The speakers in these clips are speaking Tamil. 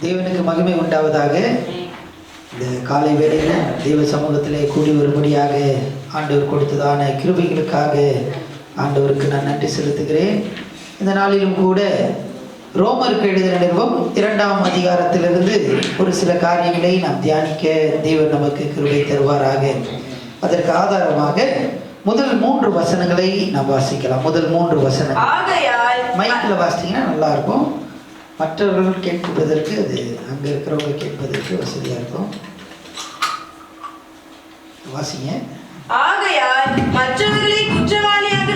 தேவனுக்கு மகிமை உண்டாவதாக. இந்த காலை வேளையில் தெய்வ சமூகத்திலே கூடி வரும்படியாக ஆண்டவர் கொடுத்ததான கிருபைகளுக்காக ஆண்டவருக்கு நான் நன்றி செலுத்துகிறேன். இந்த நாளிலும் கூட ரோமருக்கு எழுதின நிருபம் 2ஆம் அதிகாரத்திலிருந்து ஒரு சில காரியங்களை நாம் தியானிக்க தேவன் நமக்கு கிருபை தருவாராக. அதற்கு ஆதாரமாக முதல் 3 வசனங்களை நாம் வாசிக்கலாம். முதல் 3 வசனங்கள் மைக்கில் வாசித்தீங்கன்னா நல்லா இருக்கும். மற்றவர்கள் கேட்பதற்கு அது அங்கே இருக்கிறவங்க கேட்பதற்கு வசதியாக இருக்கும். வாசிங்க. ஆகையால் மற்றவர்களை குற்றவாளியாக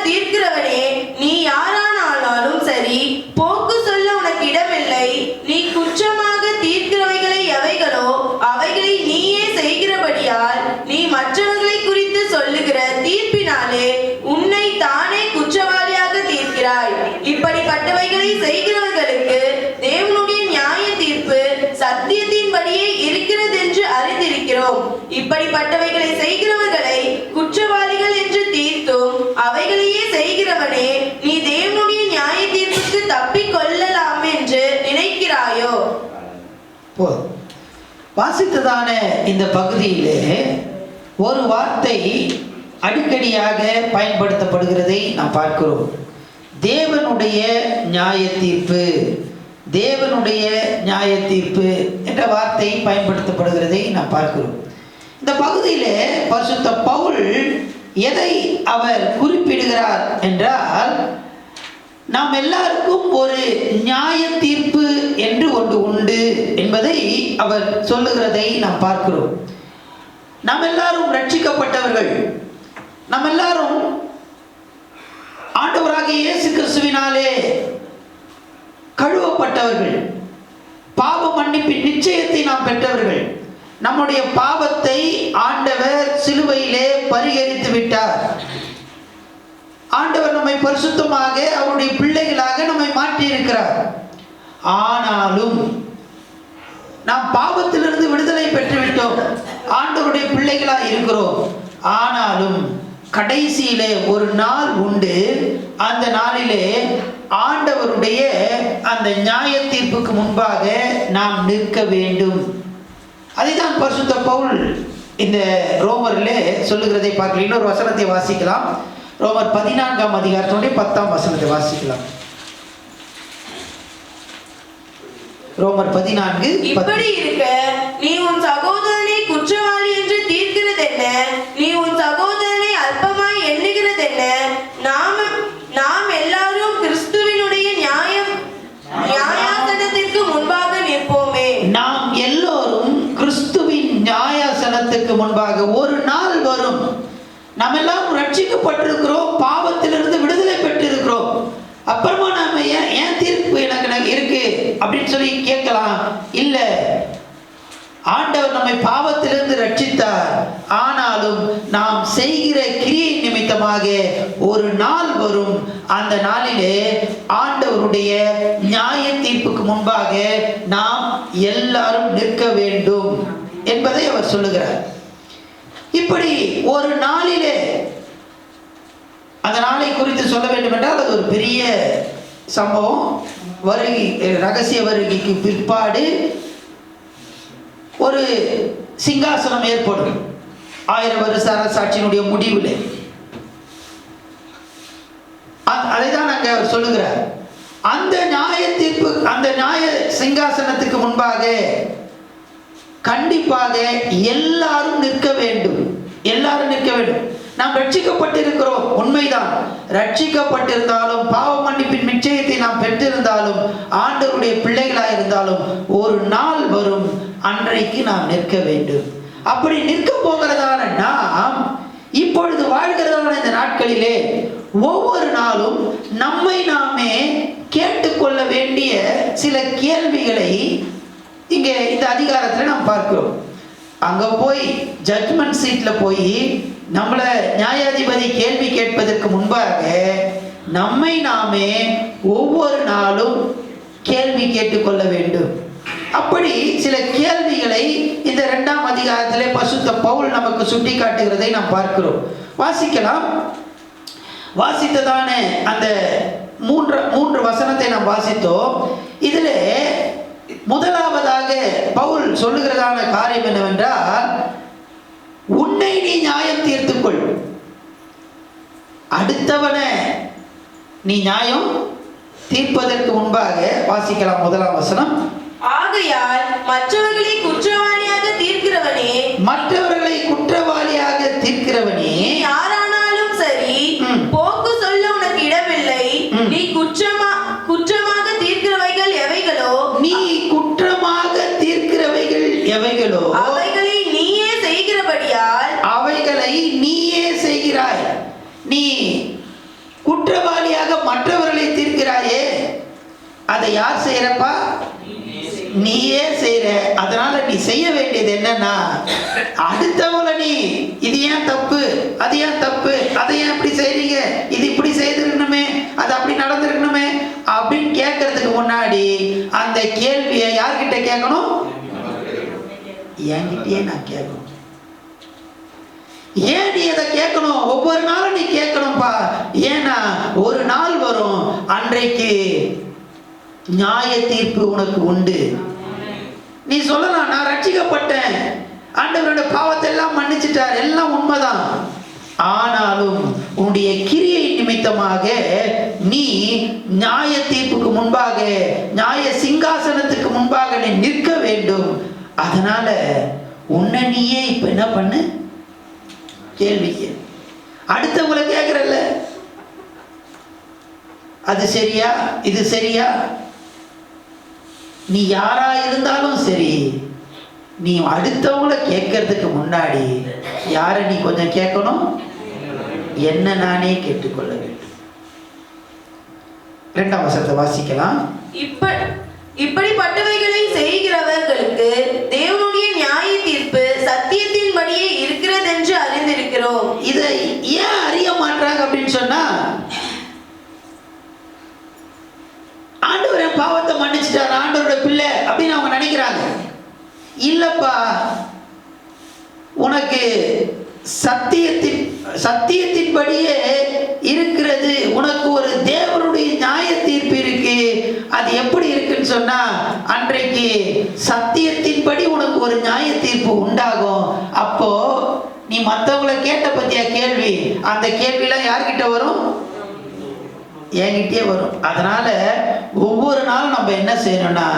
தீர்க்கிறவனே, நீ யாரானாலும் சரி, போக்கு சொல்ல உனக்கு இடமில்லை. நீ குற்றமாக தீர்க்கிறவைகளை எவைகளோ அவைகளை நீயே செய்கிறபடியால் நீ மற்றவர்களை குறித்து சொல்லுகிற தீர்ப்பினாலே உன்னை தானே குற்றவாளியாக தீர்க்கிறாய். இப்படிப்பட்டவைகளை செய்கிறவர்களுக்கு தேவனுடைய நியாய தீர்ப்பு சத்தியத்தின்படியே இருக்கிறது என்று அறிந்திருக்கிறோம். இப்படிப்பட்டவைகளை செய்கிறவர்களை குற்றவாளிகள் என்று தீர்த்தும் அவைகளையே செய்கிறவனே, நீ தேவனுடைய நியாய தீர்ப்புக்கு தப்பிக் கொள்ளலாம் என்று நினைக்கிறாயோ? வாசித்ததான இந்த பகுதியிலே ஒரு வார்த்தை அடிக்கடியாக பயன்படுத்தப்படுகிறதை நாம் பார்க்கிறோம். தேவனுடைய நியாய தீர்ப்பு, தேவனுடைய நியாய தீர்ப்பு என்ற வார்த்தை பயன்படுத்தப்படுகிறதை நாம் பார்க்கிறோம். இந்த பகுதியிலே பரிசுத்த பவுல் எதை அவர் குறிப்பிடுகிறார் என்றால், நாம் எல்லாருக்கும் ஒரு நியாய தீர்ப்பு என்று ஒன்று உண்டு என்பதை அவர் சொல்லுகிறதை நாம் பார்க்கிறோம். நாம் எல்லாரும் ரட்சிக்கப்பட்டவர்கள், நாம் எல்லாரும் ஆண்டவராகிய இயேசு கிறிஸ்துவினாலே கழுவப்பட்டவர்கள், பாவ மன்னிப்பின் நிச்சயத்தை நாம் பெற்றவர்கள். நம்முடைய பாவத்தை ஆண்டவர் சிலுவையிலே பரிகரித்து விட்டார். ஆண்டவர் நம்மை பரிசுத்தமாக அவருடைய பிள்ளைகளாக நம்மை மாற்றி இருக்கிறார். ஆனாலும் நாம் பாவத்திலிருந்து விடுதலை பெற்றுவிட்டோம், ஆண்டவருடைய பிள்ளைகளாக இருக்கிறோம். ஆனாலும் கடைசியிலே ஒரு நாள் உண்டு. அந்த நாளிலே ஆண்டவருடைய அந்த நியாய தீர்ப்புக்கு முன்பாக நாம் நிற்க வேண்டும். அதைதான் பரிசுத்த பவுல் இந்த ரோமரிலே சொல்லுகிறதை பார்க்கலாம். இன்னொரு வசனத்தை வாசிக்கலாம். ரோமர் 14ஆம் அதிகாரத்தினுடைய 10ஆம் வசனத்தை வாசிக்கலாம். ரோமர் 14. இப்படி இருக்க நீ உன் சகோதரனை குற்றவாளி என்று தீர்க்கிறது என்ன? நீ உன் சகோதரனை அல்பமாய் எண்ணுகிறது என்ன? நாம் எல்லாரும் கிறிஸ்துவினுடைய நியாயாசனத்திற்கு முன்பாக நிற்போமே. நாம் எல்லோரும் கிறிஸ்துவின் நியாயாசனத்துக்கு முன்பாக ஒரு நாள் வரும். நாம் எல்லாம் ரட்சிக்கப்பட்டிருக்கிறோம், பாவத்திலிருந்து விடுதலை பெற்றிருக்கிறோம். அப்புறமா நாம ஏன் தீர்ப்பு எனக்கு இருக்கு அப்படின்னு சொல்லி கேட்கலாம். இல்ல, ஆண்டவர் நம்மை பாவத்திலிருந்து ரட்சித்தார். ஆனாலும் நாம் செய்கிற கிரியை நிமித்தமாக ஒரு நாள் வரும். அந்த நாளிலே ஆண்டவருடைய நியாய தீர்ப்புக்கு முன்பாக நாம் எல்லாரும் நிற்க வேண்டும் என்பதை அவர் சொல்லுகிறார். இப்படி ஒரு நாளிலே, அந்த நாளை குறித்து சொல்ல வேண்டும் என்றால் அது ஒரு பெரிய சம்பவம். வருகை, ரகசிய வருகைக்கு பிற்பாடு ஒரு சிங்காசனம் ஏற்படும் 1000 வருஷ அரசாட்சியினுடைய முடிவில். அதைதான் அங்கே அவர் சொல்லுகிறார். அந்த நியாய தீர்ப்பு, அந்த நியாய சிங்காசனத்துக்கு முன்பாக கண்டிப்பாக எல்லாரும் நிற்க வேண்டும். எல்லாரும் நிற்க வேண்டும். நாம் ரட்சிக்கப்பட்டிருக்கிறோம், உண்மைதான். ரட்சிக்கப்பட்டிருந்தாலும், பாவ மன்னிப்பின் நிச்சயத்தை நாம் பெற்றிருந்தாலும், ஆண்டவருடைய பிள்ளைகளாக இருந்தாலும் ஒரு நாள் வரும், அன்றைக்கு நாம் நிற்க வேண்டும். அப்படி நிற்க போகிறதான நாம் இப்பொழுது வாழ்கிறதான இந்த நாட்களிலே ஒவ்வொரு நாளும் நம்மை நாமே கேட்டுக்கொள்ள வேண்டிய சில கேள்விகளை இங்கே இந்த அதிகாரத்தில் நாம் பார்க்கிறோம். அங்கே போய் ஜட்மெண்ட் சீட்டில் போய் நம்மளை நியாயாதிபதி கேள்வி கேட்பதற்கு முன்பாக நம்மை நாமே ஒவ்வொரு நாளும் கேள்வி கேட்டுக்கொள்ள வேண்டும். அப்படி சில கேள்விகளை இந்த 2ஆம் அதிகாரத்திலே பரிசுத்த பவுல் நமக்கு சுட்டி காட்டுகிறதை நாம் பார்க்கிறோம். வாசிக்கலாம். வாசித்ததான அந்த மூன்று வசனத்தை நாம் வாசித்தோம். இதில் முதலாவதாக பவுல் சொல்லுகிறதான காரியம் என்னவென்றால், உன்னை நீ நியாயம் தீர்த்துக்கொள். அடுத்தவனை நீ நியாயம் தீர்ப்பதற்கு முன்பாக வாசிக்கலாம். முதலாம் வசனம், ஆகையால் மற்றவர்களை குற்றவாளியாக தீர்க்கிறவனே, மற்றவர்களை குற்றவாளியாக தீர்க்கிறவனே, நீ யாரானாலும் சரி, போக்கு சொல்ல உனக்கு இடமில்லை. நீ குற்றமாக தீர்க்கிறவைகள் எவைகளோ, நீ குற்றமாக தீர்க்கிறவைகள் எவைகளோ அவைகளை நீயே செய்கிறபடியால், அவைகளை நீயே செய்கிறாய். நீ குற்றவாளியாக மற்றவர்களை தீர்க்கிறாயே, அதை யார் செய்யறப்பா? நீயே செய்யற. அதனால நீ செய்ய வேண்டியது என்னன்னா, அடுத்தவங்களை நீ இது ஏன் தப்பு, அது ஏன் தப்பு, அதை ஏன் இப்படி செய்றீங்க, இது இப்படி செய்திருக்கணுமே, அது அப்படி நடந்திருக்கணுமே அப்படின்னு கேட்கறதுக்கு முன்னாடி அந்த கேள்வியை யார்கிட்ட கேட்கணும்? என்கிட்டயே நான் கேட்கணும். ஏன் நீ அதை கேட்கணும்? ஒவ்வொரு நாளும் நீ கேட்கணும்பா. ஏன்னா ஒரு நாள் வரும், அன்றைக்கு நியாய தீர்ப்பு உனக்கு உண்டு. நீ சொல்லலாம், நான் ரட்சிக்கப்பட்டேன், ஆண்டவரோட பாவத்தை எல்லாம் மன்னிச்சிட்டார், எல்லாம் உண்மைதான். ஆனாலும் உன்னுடைய கிரியை நிமித்தமாக நீ நியாய தீர்ப்புக்கு முன்பாக, நியாய சிங்காசனத்துக்கு முன்பாக நீ நிற்க வேண்டும். அதனால உன்னை நீயே இப்ப என்ன பண்ணு? கேள்விக்கு அடுத்தவங்களை கேட்கறல்ல, அது சரியா, இது சரியா? நீ யாரா இருந்தாலும் சரி, நீ அடுத்தவங்களை கேட்கறதுக்கு முன்னாடி யார நீ கொஞ்சம் கேட்கணும்? என்ன நானே கேட்டுக்கொள்ள வேண்டும். 2ஆம் வசனத்தை வாசிக்கலாம். இப்படிப்பட்டவைகளை செய்கிறவர்களுக்கு தேவனுடைய நியாய தீர்ப்பு சத்தியத்தின்படியே இருக்கிறது என்று அறிந்திருக்கிறோம். இதை ஏன் அறிய மாட்டாங்க அப்படின்னு சொன்னா, ஆண்டவர் என் பாவத்தை மன்னிச்சிட்டார், ஆண்டவரோட பிள்ளை அப்படின்னு அவங்க நினைக்கிறாங்க. இல்லப்பா, உனக்கு சத்தியத்தின்படியே இருக்கிறது. உனக்கு ஒரு தேவனுடைய நியாய தீர்ப்பு இருக்கு. அது எப்படி இருக்குன்னு சொன்னா, அன்றைக்கு சத்தியத்தின்படி உனக்கு ஒரு நியாய தீர்ப்பு உண்டாகும். அப்போ நீ மற்றவங்களை கேட்ட பத்தியா கேள்வி, அந்த கேள்வியெல்லாம் யார்கிட்ட வரும்? என்கிட்டயே வரும். அதனால ஒவ்வொரு நாளும் நம்ம என்ன செய்யணும்னா,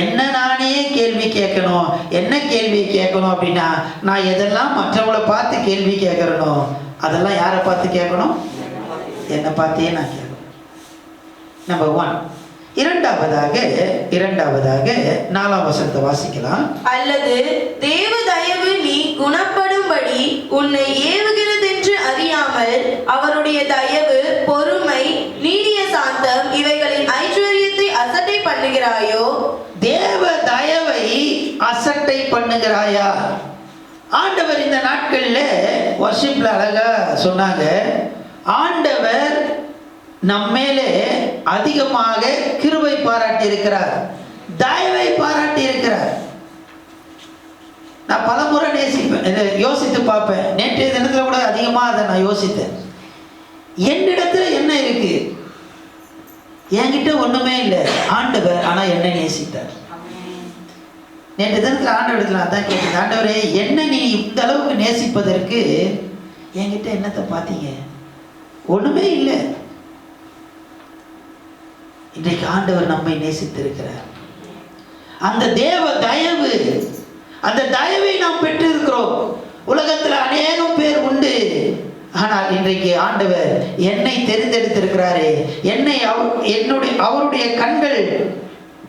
என்ன நானே கேள்வி கேட்கணும். என்ன கேள்வி கேட்கணும் அப்படின்னா, நான் எதெல்லாம் மற்றவங்களை பார்த்து கேள்வி கேட்கறனோ அதெல்லாம் யாரை பார்த்து கேட்கணும்? என்னை பார்த்தே நான் கேட்கணும். நம்பர் 1. இரண்டாவதாக 4ஆம் வசனத்தை வாசிக்கலாம். அல்லது தேவ தயவு நீ குணப்படும்படி உன்னை ஏவுகிறதென்று அறியாமல் அவருடைய தயவு, பொறுமை, நீடிய சாந்தம் இவைகளின் ஐஸ்வர்யத்தை அசட்டை பண்ணுகிறாயோ? தேவ தயவை அசட்டை பண்ணுகிறாயா? ஆண்டவர் இந்த நாட்களில் வர்ஷிப்ல அழகா சொன்னாங்க, ஆண்டவர் நம்மேலே அதிகமாக கிருபை பாராட்டி இருக்கிறார், தயவை பாராட்டி இருக்கிறார். நான் பலமுறை யோசித்து பார்ப்பேன். நேற்றைய தினத்தில் கூட அதிகமாக அதை நான் யோசித்தேன். என்னிடத்துல என்ன இருக்கு? என்கிட்ட ஒண்ணுமே இல்லை. ஆண்டவர் ஆனா என்னை நேசித்தார். நேற்று தினத்தில் ஆண்டவரிடத்துல அதான் கேட்டேன், ஆண்டவரே என்ன நீ இந்த அளவுக்கு நேசிப்பதற்கு என்கிட்ட என்னத்தை பார்த்தீங்க? ஒண்ணுமே இல்லை. இன்றைக்கு ஆண்டவர் நம்மை நேசித்திருக்கிறார். அந்த தேவ தயவு, அந்த தயவை நாம் பெற்றிருக்கிறோம். உலகத்தில் அநேகம் பேர் உண்டு, ஆனால் இன்றைக்கு ஆண்டவர் என்னை தெரிந்தெடுத்திருக்கிறாரே, என்னை அவருடைய கண்கள்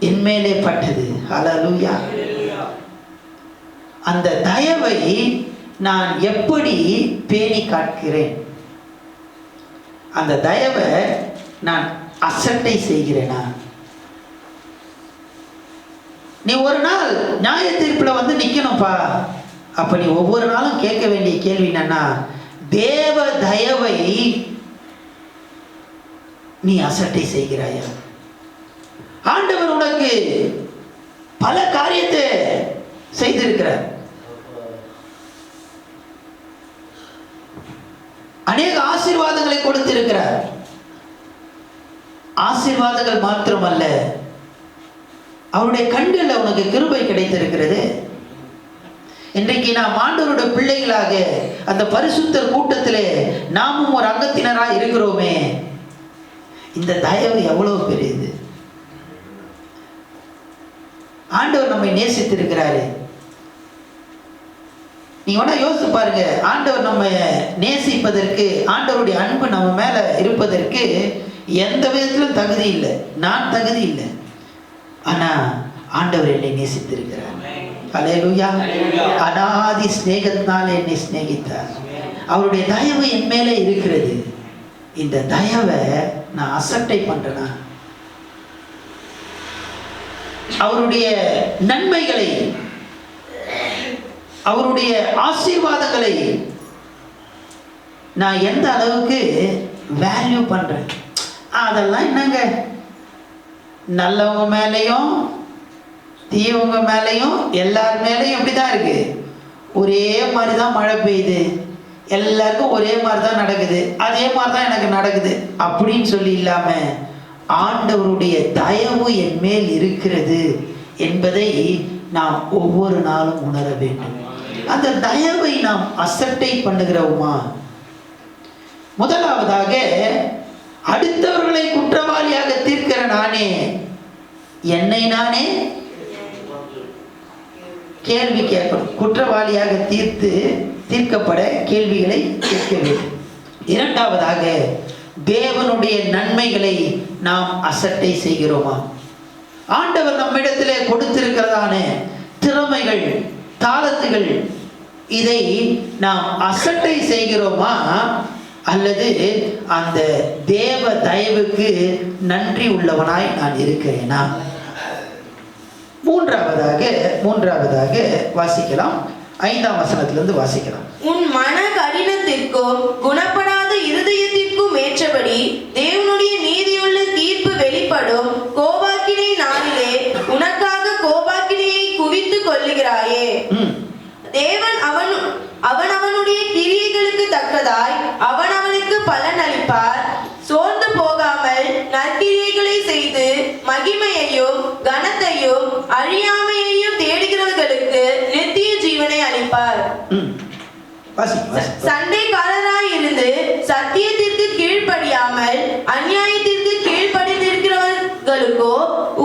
என் மேலே பட்டது. ஹல்லேலூயா. அந்த தயவை நான் எப்படி பேணி காக்கிறேன்? அந்த தயவை நான் அசட்டை செய்கிறேனா? நீ ஒரு நாள் நியாய தீர்ப்புல வந்து நிக்கணும்பா. அப்ப நீ ஒவ்வொரு நாளும் கேட்க வேண்டிய கேள்வி என்னன்னா, தேவ தயவை நீ அசட்டை செய்கிறாயா? ஆண்டவர் உனக்கு பல காரியத்தை செய்திருக்கிறார். அநேக ஆசீர்வாதங்களை கொடுத்திருக்கிறார். ஆசீர்வாதங்கள் மாத்திரமல்ல, அவருடைய கண்களில் உனக்கு கிருபை கிடைத்திருக்கிறது. இன்றைக்கு நாம் ஆண்டவருடைய பிள்ளைகளாக அந்த பரிசுத்தர் கூட்டத்திலே நாமும் ஒரு அங்கத்தினராக இருக்கிறோமே. இந்த தயவு எவ்வளவு பெரியது! ஆண்டவர் நம்மை நேசித்திருக்கிறாரு. நீங்க வேணா யோசிச்சு பாருங்க, ஆண்டவர் நம்ம நேசிப்பதற்கு, ஆண்டவருடைய அன்பு நம்ம மேல இருப்பதற்கு எந்த விதத்திலும் தகுதி இல்லை, நான் தகுதி இல்லை. ஆனா ஆண்டவர் என்னை நேசித்திருக்கிறார். அல்லேலூயா. அநாதி சிநேகத்தினால் என்னை சிநேகித்தார். அவருடைய தயவு என் மேலே இருக்கிறது. இந்த தயவை நான் அசட்டை பண்றேனா? அவருடைய நன்மைகளை, அவருடைய ஆசீர்வாதங்களை நான் எந்த அளவுக்கு வேல்யூ பண்றேன்? அதெல்லாம் என்னங்க, நல்லவங்க மேலேயும் தீவங்க மேலேயும் எல்லார் மேலேயும் எப்படிதான் இருக்கு, ஒரே மாதிரி தான் மழை பெய்யுது, எல்லாருக்கும் ஒரே மாதிரி தான் நடக்குது, அதே மாதிரி தான் எனக்கு நடக்குது அப்படின்னு சொல்லி இல்லாம, ஆண்டவருடைய தயவு என் மேல் இருக்கிறது என்பதை நாம் ஒவ்வொரு நாளும் உணர வேண்டும். அந்த தயவை நாம் அசட்டை பண்ணுகிறோமா? முதலாவதாக, அடுத்தவர்களை குற்றவாளியாக தீர்க்கிற நானே என்னை நானே கேள்வி கேட்கணும். குற்றவாளியாக தீர்க்கப்பட கேள்விகளை கேட்க வேண்டும். இரண்டாவதாக, தேவனுடைய நன்மைகளை நாம் அசட்டை செய்கிறோமா? ஆண்டவர் நம்மிடத்திலே கொடுத்திருக்கிறதான திறமைகள், தாளத்துகள், இதை நாம் அசட்டை செய்கிறோமா? அல்லது அந்த தேவ தயவுக்கு நன்றி உள்ளவனாய் நான் இருக்கிறேனா? மூன்றாவதாக வாசிக்கலாம். 5ஆம் வசனத்திலிருந்து வாசிக்கலாம். உன் மன கடினத்திற்கும் குணப்படாத இருதயத்திற்கும் ஏற்றபடி தேவனுடைய நீதியுள்ள தீர்ப்பு வெளிப்படும் கோபாக்கினை நாளிலே உனக்காக கோபாக்கினையை குவித்து கொள்ளுகிறாயே. தேவன் அவனுடைய கிரியைகளுக்கு தக்கதாய் அவனுக்கு பலன் அளிப்பார். சோர்ந்து போகாமல் நற்கிரியைகளை செய்து மகிமையையும் கனத்தையும் அழியாமையையும் தேடுகிறவர்களுக்கு நித்திய ஜீவனை அளிப்பார். சண்டைக்காரராய் இருந்து சத்தியத்திற்கு கீழ்ப்படியாமல் அநியாயத்திற்கு கீழ்ப்படிந்திருக்கிறவர்களுக்கோ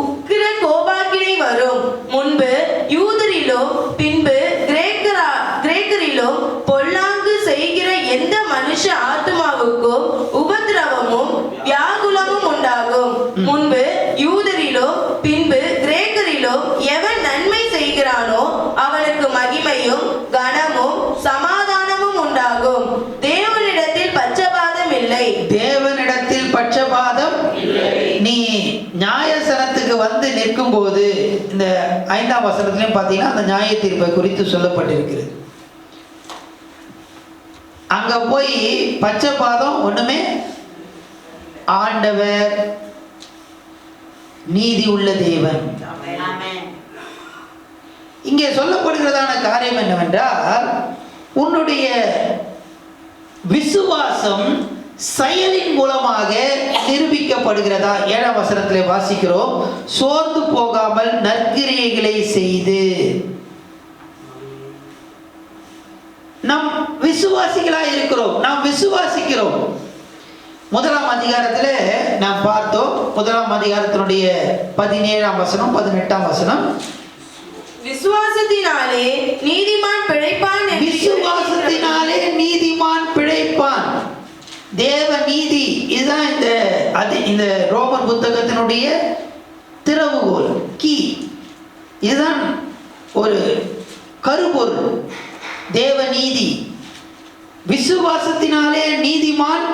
உக்கிர கோபாக்கினை வரும். முன்பு யூதரிலும் பின்பு கிரேக்கரிலும் பொல்லாங்கு செய்கிற எந்த மனுஷ ஆத்மாவுக்கும் உபத்திரவமும் வியாகுலமும் உண்டாகும். முன்பு யூதரிலும் பின்பு கிரேக்கரிலும் எவன் நன்மை செய்கிறானோ அவனுக்கு மகிமையும் கனமும் சமாதானமும் உண்டாகும். தேவனிடத்தில் பட்சபாதம் இல்லை. தேவனிடத்தில் பட்சபாதம் இல்லை. நீ நியாயசனத்துக்கு வந்து நிற்கும் போது, இந்த 5ஆம் வசனத்திலையும் பார்த்தீங்கன்னா அந்த நியாய தீர்ப்பை குறித்து சொல்லப்பட்டிருக்கிறது. அங்க போய் பட்சபாதம் ஒண்ணுமே, ஆண்டவர் நீதி உள்ள தேவன். இங்கே சொல்லப்படுகிறதான காரியம் என்னவென்றால், உன்னுடைய விசுவாசம் செயலின் மூலமாக நிரூபிக்கப்படுகிறதா? 7ஆம் வசனத்திலே வாசிக்கிறோம், சோர்ந்து போகாமல் நற்கிரியைகளை செய்து. நாம் விசுவாசிகளாய் இருக்கிறோம், நாம் விசுவாசிக்கிறோம். 1ஆம் அதிகாரத்தில் நாம் பார்த்தோம். 1ஆம் அதிகாரத்தினுடைய 17ஆம் வசனம் 18ஆம் வசனம், விசுவாசத்தினாலே நீதிமான் பிழைப்பான். விசுவாசத்தினாலே நீதிமான் பிழைப்பான். தேவ நீதி, இதுதான் இந்த ரோமர் புத்தகத்தினுடைய திறவுகோல், கீ. இதுதான் ஒரு கருப்பொருள். தேவ நீதி, விசுவாசத்தினாலே நீதிமான்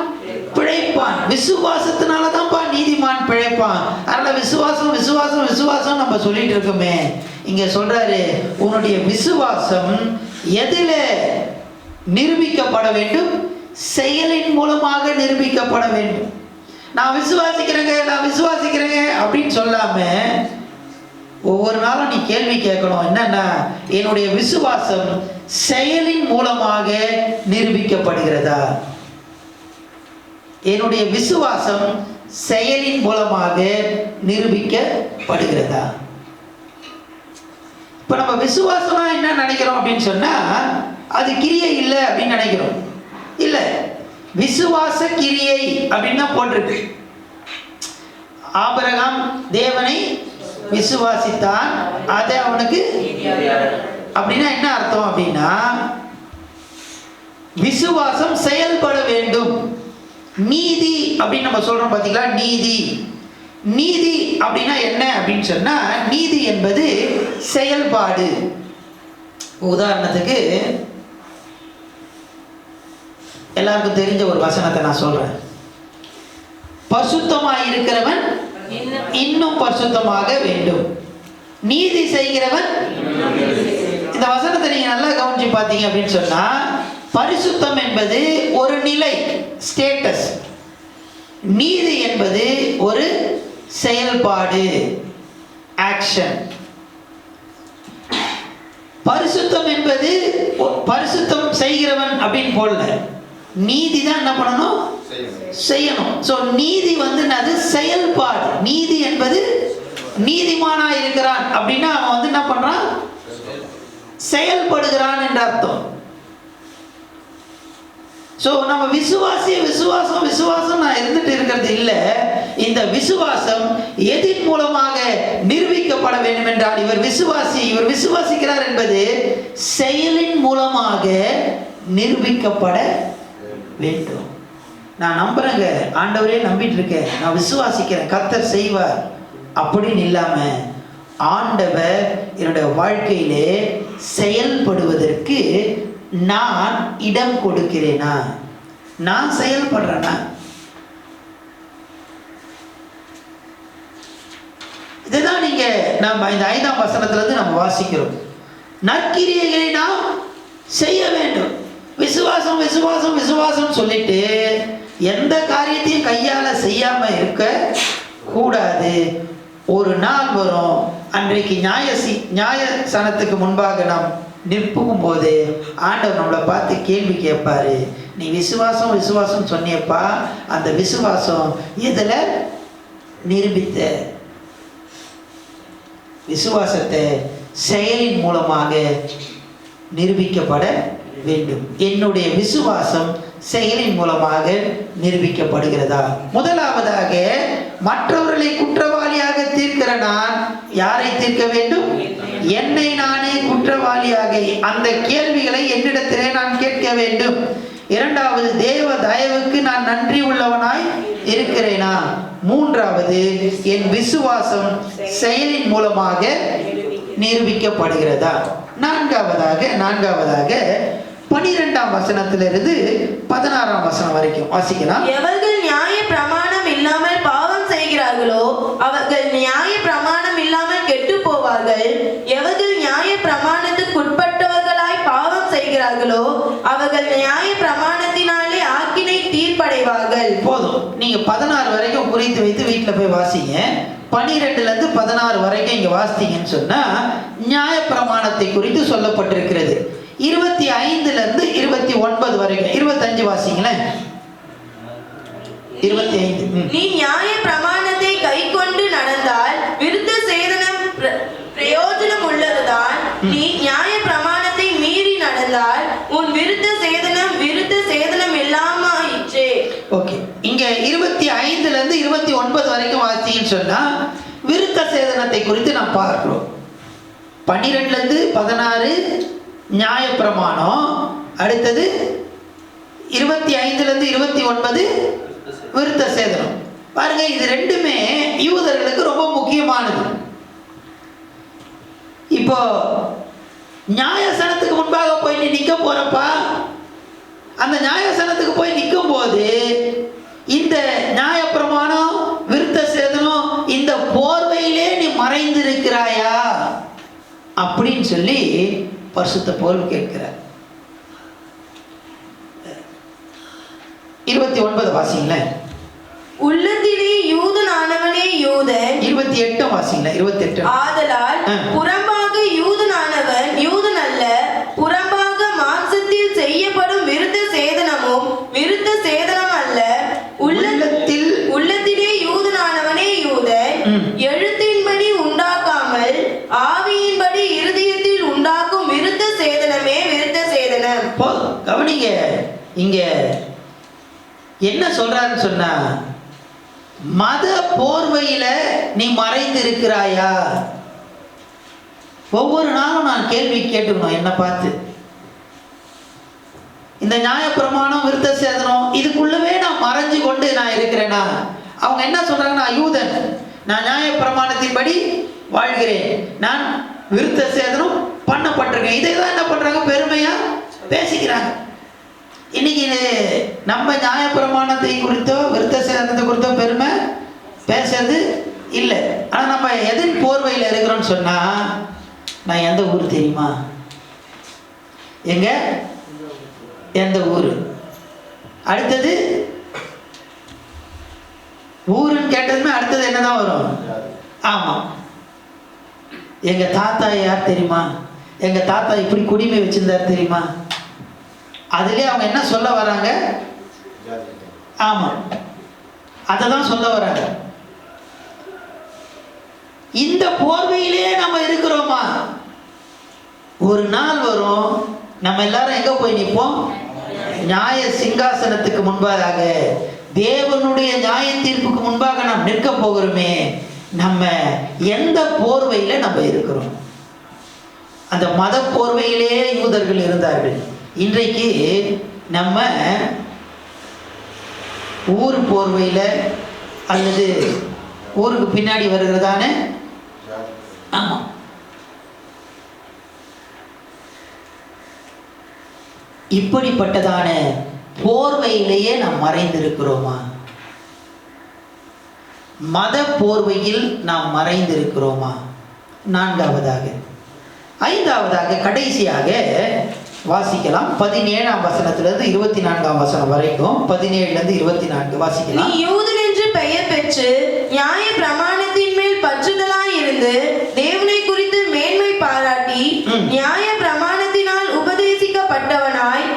பிழைப்பான். விசுவாசத்தினால தான்ப்பா நீதிமான் பிழைப்பான். அதனால விசுவாசம் விசுவாசம் விசுவாசம் நம்ம சொல்லிட்டு இருக்கோமே. இங்க சொல்றாரு, உன்னுடைய விசுவாசம் எதில நிரூபிக்கப்பட வேண்டும்? செயலின் மூலமாக நிரூபிக்கப்பட வேண்டும். நான் விசுவாசிக்கிறேங்க அப்படின்னு சொல்லாம ஒவ்வொரு நாளும் நீ கேள்வி கேட்கணும். என்னன்னா, என்னுடைய விசுவாசம் செயலின் மூலமாக நிரூபிக்கப்படுகிறதா? என்னுடைய விசுவாசம் செயலின் மூலமாக நிரூபிக்கப்படுகிறதா? இப்ப நம்ம விசுவாசமா என்ன நினைக்கிறோம் அப்படின்னு சொன்னா, அது கிரியை இல்லை அப்படின்னு நினைக்கிறோம். இல்ல, விசுவாச கிரியை அப்படின்னு தான் போட்டிருக்கு. ஆபிரகாம் தேவனை விசுவாசித்தான், அது அவனுக்கு. அப்படின்னா என்ன அர்த்தம் அப்படின்னா, விசுவாசம் செயல்பட வேண்டும். நீதி அப்படின்னு நம்ம சொல்றோம் பாத்தீங்களா, நீதி. நீதி அப்படின்னா என்ன அப்படின்னு சொன்னா, நீதி என்பது செயல்பாடு. உதாரணத்துக்கு எல்லாருக்கும் தெரிஞ்ச ஒரு வசனத்தை நான் சொல்றேன். பரிசுத்தமாய் இருக்கிறவன் இன்னும் பரிசுத்தமாக வேண்டும், நீதி செய்கிறவன். இந்த வசனத்தை நீங்க நல்லா கவனிச்சு பார்த்தீங்க அப்படின்னு சொன்னா, பரிசுத்தம் என்பது ஒரு நிலை, ஸ்டேட்டஸ். நீதி என்பது ஒரு செயல்பாடு, ஆக்ஷன். பரிசுத்தம் என்பது பரிசுத்தம் செய்கிறவன் அப்படின்னு போடல, நீதி தான் என்ன பண்ணணும், செய்யணும். சோ நீதி வந்து அது செயல்பாடு. நீதி என்பது நீதிமானா இருக்கிறான் அப்படின்னா அவன் வந்து என்ன பண்றான், செயல்படுகிறான் என்ற அர்த்தம். சோ நம்ம விசுவாசம் நான் இருந்துட்டு இருக்கிறது இல்லை. இந்த விசுவாசம் எதின் மூலமாக நிரூபிக்கப்பட வேண்டும் என்றால், இவர் விசுவாசிக்கிறார் என்பது செயலின் மூலமாக நிரூபிக்கப்பட வேண்டும். நான் நம்புறேங்க, ஆண்டவரே நம்பிட்டு இருக்கேன், நான் விசுவாசிக்கிறேன், கர்த்தர் செய்வார் அப்படின்னு இல்லாம, ஆண்டவர் என்னுடைய வாழ்க்கையிலே செயல்படுவதற்கு நான் இடம் கொடுக்கிறேனா, நான் செயல்படுறேனா? இதுதான் நீங்க நம்ம இந்த 5ஆம் வசனத்திலிருந்து நம்ம வாசிக்கிறோம். நற்கிரியைகளை நாம் செய்ய வேண்டும். விசுவாசம் விசுவாசம் விசுவாசம் சொல்லிட்டு எந்த காரியத்தையும் கையால செய்யாம இருக்க கூடாது. ஒரு நாள் வரும், அன்றைக்கு நியாயசனத்துக்கு முன்பாக நாம் நிற்கும் போது ஆண்டவர் நம்மளை பார்த்து கேள்வி கேட்பாரு. நீ விசுவாசம் விசுவாசம் சொன்னியப்பா, அந்த விசுவாசம் எதுல நிரூபித்த? விசுவாசத்தை செயலின் மூலமாக நிரூபிக்கப்பட வேண்டும். என்னுடைய விசுவாசம் செயலின் மூலமாக நிரூபிக்கப்படுகிறதா? முதலாவதாக, மற்றவர்களை குற்றவாளியாக தீர்க்கிற நான் யாரை தீர்க்க வேண்டும்? என்னை நானே குற்றவாளியாக அந்த கேள்விகளை என்னிடத்திலே நான் கேட்க வேண்டும். இரண்டாவது, தேவ தயவுக்கு நான் நன்றி உள்ளவனாய் இருக்கிறேனா? மூன்றாவது, என் விசுவாசம் செயலின் மூலமாக நிரூபிக்கப்படுகிறதா? நான்காவதாக 12ஆம் வசனத்திலிருந்து 16ஆம் வசனம் வரைக்கும் வாசிக்கலாம். எவர்கள் நியாய பிரமாணம் இல்லாமல் பாவம் செய்கிறார்களோ அவர்கள் நியாய பிரமாணம் இல்லாமல் கெட்டு போவார்கள். எவர்கள் நியாய பிரமாணத்துக்கு உட்பட்டவர்களாய் பாவம் செய்கிறார்களோ அவர்கள் நியாய பிரமாணத்தினாலே ஆக்கினை தீர்ப்படைவார்கள். போதும், நீங்க 16 வரைக்கும் குறித்து வைத்து வீட்டுல போய் வாசிங்க. 12ல இருந்து 16 வரைக்கும் இங்க வாசித்தீங்கன்னு சொன்னா நியாய பிரமாணத்தை குறித்து சொல்லப்பட்டிருக்கிறது. 25ல இருந்து 29 வரைக்கும், 25 வாசிங்களேன். 25. நீ நியாய பிரமாணத்தை கைக்கொண்டு நடந்தால் விருத்த சேதனம் பிரயோஜனம் உள்ளதுதான். நீ நியாய பிரமாணத்தை மீறி நடந்தால் உன் விருத்த சேதனம் இல்லாமாயிற்றே. ஓகே, இங்க 25ல இருந்து 29 வரைக்கும் வாசிங்கன்னு சொன்னா விருத்த சேதனத்தை குறித்து நாம் பார்க்கிறோம். 12ல இருந்து 16 நியாய பிரமாணம், அடுத்தது 25ல இருந்து 29 விருத்த சேதனம். பாருங்க, இது ரெண்டுமே யூதர்களுக்கு ரொம்ப முக்கியமானது. இப்போ நியாயசனத்துக்கு முன்பாக போய் நீ நிக்க போறப்பா, அந்த நியாயசனத்துக்கு போய் நிற்கும் போது இந்த நியாய பிரமாணம் விருத்த சேதனம் இந்த போர்வையிலே நீ மறைந்திருக்கிறாயா அப்படின்னு சொல்லி பரிசுத்த பவுல் கேட்கிறார். 29 வாசிங்களேன். உள்ளத்திலே யூதனானவனே யூதன். 28 வாசிங்களேன். 28. ஆதலால் புறம்பாக யூதனானவன் யூதன் அல்ல, புறம்பாக மாம்சத்தில் செய்யப்படும் விருத்த சேதனமும் விருத்த சேதனம் அல்ல. இங்க என்ன சொல்றாருன்னு சொன்னா, மத போர்வையில நீ மறைந்து இருக்கிறாயா? ஒவ்வொரு நாளும் நான் கேள்வி கேட்டுக்கணும் என்ன பார்த்து. இந்த நியாயப்பிரமாணம், விருத்த சேதனம் இதுக்குள்ளவே நான் மறைஞ்சு கொண்டு நான் இருக்கிறேனா? அவங்க என்ன சொல்றாங்க, நான் யூதன், நான் நியாயப்பிரமாணத்தின்படி வாழ்கிறேன், நான் விருத்த சேதனம் பண்ணப்பட்டிருக்கேன். இதை தான் என்ன பண்றாங்க, பெருமையா பேசிக்கிறாங்க. இன்னைக்கு நம்ம நியாயப்பிரமாணத்தை குறித்தோ விருத்த சேதனத்தை குறித்தோ பெருமை பேசுறது இல்லை. ஆனா நம்ம எதின் போர்வையில் இருக்கிறோம்னு சொன்னா, நான் எந்த ஊர் தெரியுமா, எங்க எந்த ஊர், அடுத்தது ஊருன்னு கேட்டதுமே அடுத்தது என்னதான் வரும்? ஆமா, எங்க தாத்தா யார் தெரியுமா, எங்க தாத்தா இப்படி குடிமை வச்சிருந்தார் தெரியுமா. அதுலயே அவங்க என்ன சொல்ல வராங்க? ஆமா, அததான் சொல்ல வராங்க. இந்த போர்வையிலே நம்ம இருக்கிறோமா? ஒரு நாள் வரும், நம்ம எல்லாரும் எங்க போய் நிற்போம்? நியாய சிங்காசனத்துக்கு முன்பாக, தேவனுடைய நியாய தீர்ப்புக்கு முன்பாக நாம் நிற்க போகிறோமே. நம்ம எந்த போர்வையில நம்ம இருக்கிறோம்? அந்த மத போர்வையிலே யூதர்கள் இருந்தார்கள். இன்றைக்கு நம்ம ஊர் போர்வையில அல்லது ஊருக்கு பின்னாடி வருகிறதானே. ஆமா, இப்படிப்பட்டதான போர்வையிலேயே நாம் மறைந்திருக்கிறோமா? மத போர்வையில் நாம் மறைந்திருக்கிறோமா? நான்காவதாக, ஐந்தாவதாக, கடைசியாக வாசிக்கலாம். 17ஆம் வசனத்திலிருந்து 24ஆம் வசனம் வரைக்கும், 17லிருந்து 24 வாசிக்கலாம். நீ யூதன் என்று பெயர் பெற்று நியாய பிரமாணத்தின் மேல் பற்றுதலாய் இருந்து தேவனை குறித்து மேன்மை பாராட்டி நியாய பிரமாணத்தினால் உபதேசிக்கப்பட்டவனாய்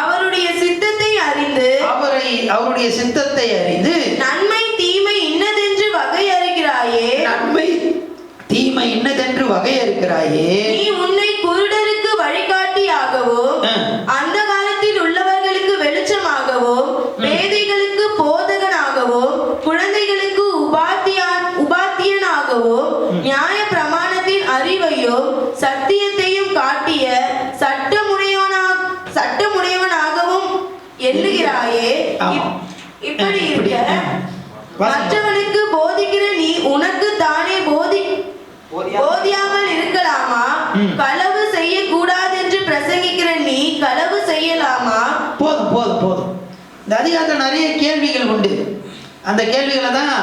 அவருடைய சித்தத்தை அறிந்து நன்மை தீமை இன்னதென்று வகையறுக்கிறாயே. நீ உன்னை குருடருக்கு வழிகாட்டியாகவும் அந்த காலத்தில் உள்ளவர்களுக்கு வெளிச்சமாகவும் பேதைகளுக்கு போதகனாகவும் குழந்தைகளுக்கு உபாத்தியனாகவும் நியாய பிரமாணத்தின் அறிவையும் சத்தியத்தையும் காட்டிய சட்டமுடையவனாகவும் எண்ணுகிறாயே. இப்படி இருக்க மற்றவனுக்கு போதிக்கிற நீ உனக்கு தானே போதியாமல் இருக்கலாமா? களவு செய்யக்கூடாது என்று பிரசங்கிக்கிற நீ களவு செய்யலாமா? போதும் போதும் போதும். இந்த அதிகாரத்தில் நிறைய கேள்விகள் உண்டு. அந்த கேள்விகளை தான்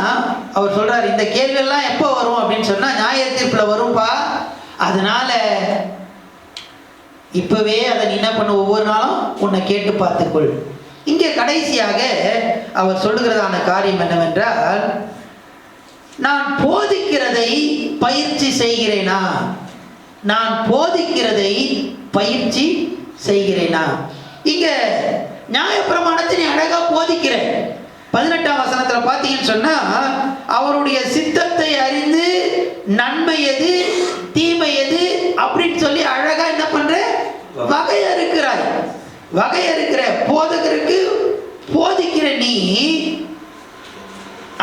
அவர் சொல்றாரு. இந்த கேள்வியெல்லாம் எப்போ வரும் அப்படின்னு சொன்னா, நியாய தீர்ப்புல வரும்பா. அதனால இப்பவே அதை நீ என்ன பண்ண, ஒவ்வொரு நாளும் உன்னை கேட்டு பார்த்துக்கொள். இங்கே கடைசியாக அவர் சொல்லுகிறதான காரியம் என்னவென்றால், நான் போதிக்கிறதை பயிற்சி செய்கிறேனா? நான் போதிக்கிறதை பயிற்சி செய்கிறேனா? இங்க நியாயப்பிரமாணத்தை நீ அழகா போதிக்கிற. 18ஆம் வசனத்துல பார்த்தீங்கன்னு சொன்னா, அவருடைய சித்தத்தை அறிந்து நன்மை எது தீமை எது அப்படின்னு சொல்லி அழகா என்ன பண்ற, வகையறுக்கிறாய். வகையறுக்கிற போதகருக்கு போதிக்கிற நீ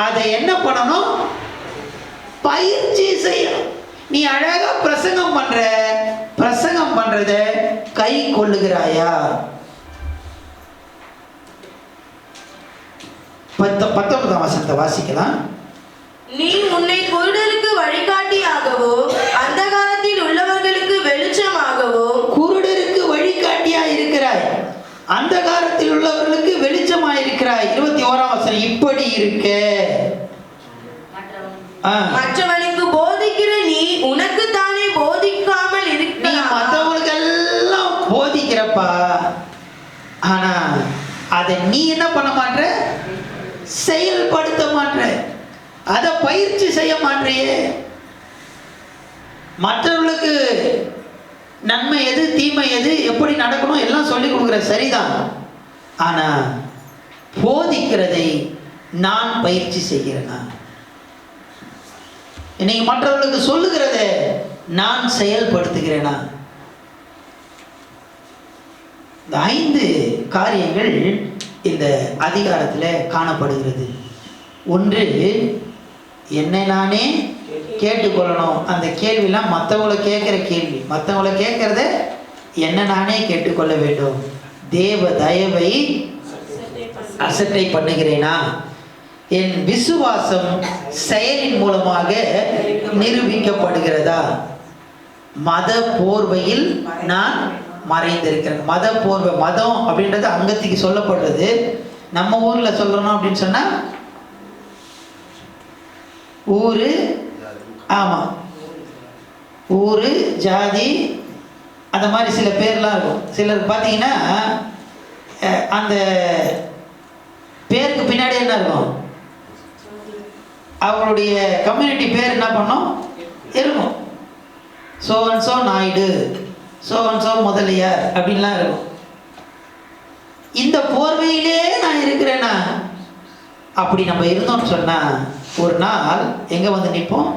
அதை என்ன பண்ணணும், பயிற்சி செய்யணும். நீ அழகா பிரசங்கம் பண்றத கை கொள்ளுகிறாயா? 19ஆம் வசனத்தை வாசிக்கலாம். நீ உன்னை குருடருக்கு வழிகாட்டியாகவோ அந்த காலத்தில் உள்ளவர்களுக்கு வெளிச்சமாகவோ. குருடருக்கு வழிகாட்டியா இருக்கிறாய், அந்த காலத்தில் உள்ளவர்களுக்கு வெளிச்சமாயிருக்கிறாய். 21ஆம் வசனம், இப்படி இருக்க மற்றவனுக்கு போதிக்கிற நீ உனக்கு தானே போதிக்காமல் இருக்க. நீ மற்றவங்களுக்கு எல்லாம் போதிக்கிறப்பா, ஆனா அதை நீ என்ன பண்ண மாட்ட, செயல்படுத்த மாட்ட, அதை பயிற்சி செய்ய மாட்டியே. மற்றவர்களுக்கு நன்மை எது தீமை எது எப்படி நடக்கணும் எல்லாம் சொல்லி கொடுக்குற சரிதான். ஆனா போதிக்கிறதை நான் பயிற்சி செய்கிறேனா? இன்னைக்கு மற்றவர்களுக்கு சொல்லுகிறத நான் செயல்படுத்துகிறேனா? இந்த 5 காரியங்கள் இந்த அதிகாரத்தில் காணப்படுகிறது. ஒன்று, என்னை நானே கேட்டுக்கொள்ளணும். அந்த கேள்விலாம் மற்றவங்கள கேட்குற கேள்வி, மற்றவங்கள கேட்குறத என்ன நானே கேட்டுக்கொள்ள வேண்டும். தேவ தயவை அசட்டை பண்ணுகிறேனா? என் விசுவாசம் செயலின் மூலமாக நிரூபிக்கப்படுகிறதா? மத போர்வையில் நான் மறைந்திருக்கிறேன். மத போர்வை, மதம் அப்படின்றது அங்கத்துக்கு சொல்லப்படுறது. நம்ம ஊரில் சொல்லணும் அப்படின்னு சொன்னால் ஊரு, ஆமாம், ஊரு, ஜாதி, அந்த மாதிரி சில பேர்லாம் இருக்கும். சிலருக்கு பார்த்தீங்கன்னா அந்த பேருக்கு பின்னாடி என்ன இருக்கும், அவங்களுடைய கம்யூனிட்டி பேர் என்ன பண்ணோம் இருக்கும். So and so Naidu, so and so Mudaliar அப்படின்லாம் இருக்கும். இந்த போர்வையிலே நான் இருக்கிறேனா? அப்படி நம்ம இருந்தோம்னு சொன்னால் ஒரு நாள் எங்கே வந்து நிற்போம்?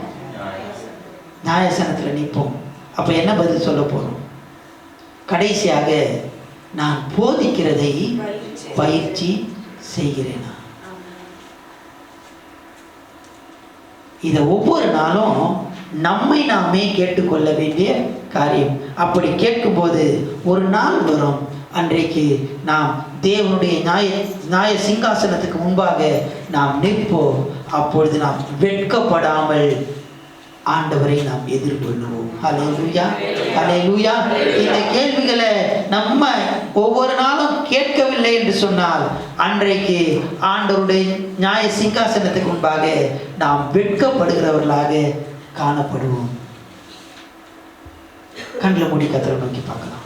நியாயசனத்தில் நிற்போம். அப்போ என்ன பதில் சொல்ல போகிறோம்? கடைசியாக நான் போதிக்கிறதை பயிற்சி செய்கிறேனா? இதை ஒவ்வொரு நாளும் நம்மை நாமே கேட்டுக்கொள்ள வேண்டிய காரியம். அப்படி கேட்கும்போது ஒரு நாள் வரும், அன்றைக்கு நாம் தேவனுடைய நியாய சிங்காசனத்துக்கு முன்பாக நாம் நிற்போம். அப்பொழுது நாம் வெட்கப்படாமல் ஆண்டவரை நாம் எதிர்கொள்வோம். ஹல்லேலூயா, ஹல்லேலூயா. இந்த கேள்விகளை நம்ம ஒவ்வொரு நாளும் கேட்கவில்லை என்று சொன்னால் அன்றைக்கு ஆண்டவருடைய நியாய சிங்காசனத்துக்கு முன்பாக நாம் வெட்கப்படுகிறவர்களாக காணப்படுவோம். கண்களை மூடி கர்த்தரை நோக்கி பார்க்கலாம்.